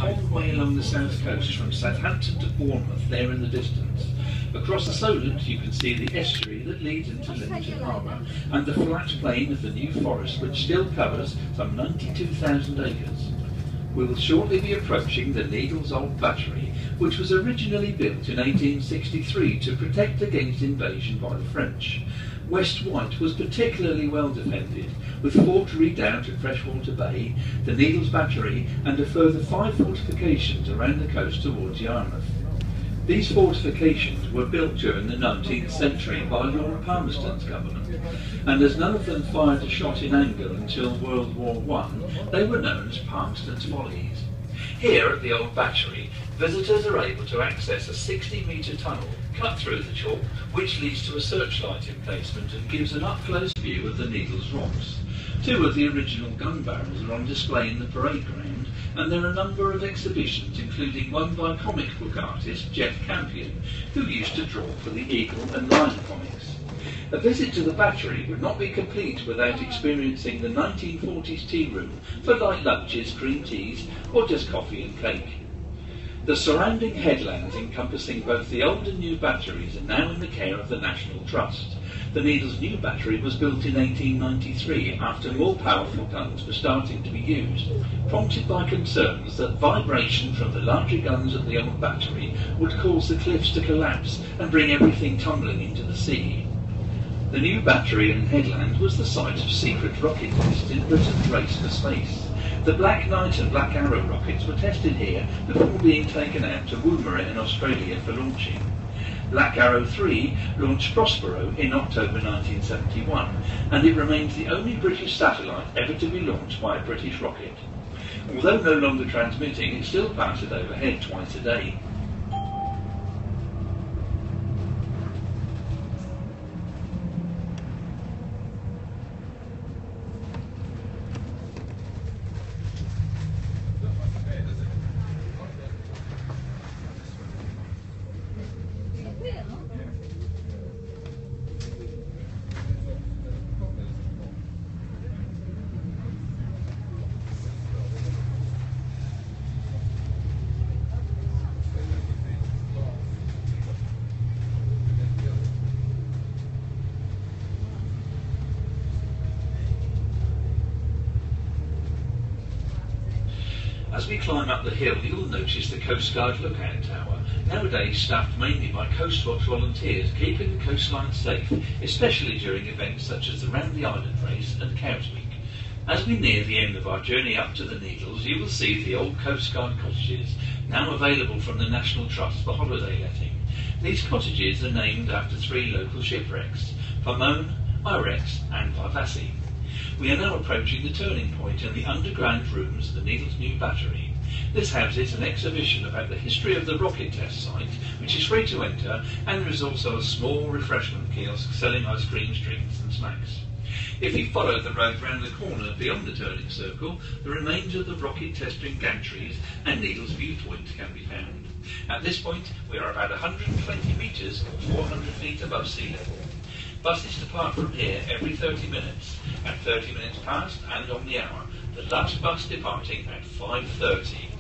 whole way along the south coast from Southampton to Bournemouth there in the distance. Across the Solent you can see the estuary that leads into Lymington Harbour and the flat plain of the New Forest, which still covers some 92,000 acres. We will shortly be approaching the Needles Old Battery, which was originally built in 1863 to protect against invasion by the French. West White was particularly well defended, with Fort Redoubt at Freshwater Bay, the Needles Battery and a further 5 fortifications around the coast towards Yarmouth. These fortifications were built during the 19th century by Lord Palmerston's government, and as none of them fired a shot in anger until World War I, they were known as Palmerston's Follies. Here at the Old Battery, visitors are able to access a 60-metre tunnel cut through the chalk, which leads to a searchlight emplacement and gives an up-close view of the Needles Rocks. 2 of the original gun barrels are on display in the parade ground, and there are a number of exhibitions, including one by comic book artist Jeff Campion, who used to draw for the Eagle and Lion comics. A visit to the Battery would not be complete without experiencing the 1940s tea room for light lunches, cream teas, or just coffee and cake. The surrounding headlands encompassing both the old and new batteries are now in the care of the National Trust. The Needles New Battery was built in 1893 after more powerful guns were starting to be used, prompted by concerns that vibration from the larger guns at the old battery would cause the cliffs to collapse and bring everything tumbling into the sea. The new battery and headland was the site of secret rocket tests in Britain's race for space. The Black Knight and Black Arrow rockets were tested here before being taken out to Woomera in Australia for launching. Black Arrow 3 launched Prospero in October 1971, and it remains the only British satellite ever to be launched by a British rocket. Although no longer transmitting, it still passes overhead twice a day. As we climb up the hill, you'll notice the Coast Guard Lookout Tower, nowadays staffed mainly by Coastwatch volunteers, keeping the coastline safe, especially during events such as the Round the Island race and Cows Week. As we near the end of our journey up to the Needles, you will see the old Coast Guard cottages, now available from the National Trust for holiday letting. These cottages are named after 3 local shipwrecks, Pomone, Irex and Parvassi. We are now approaching the turning point in the underground rooms of the Needles New Battery. This houses an exhibition about the history of the rocket test site, which is free to enter, and there is also a small refreshment kiosk selling ice creams, drinks and snacks. If you follow the road round the corner beyond the turning circle, the remains of the rocket testing gantries and Needles viewpoint can be found. At this point, we are about 120 metres or 400 feet above sea level. Buses depart from here every 30 minutes, at 30 minutes past and on the hour, the last bus departing at 5:30.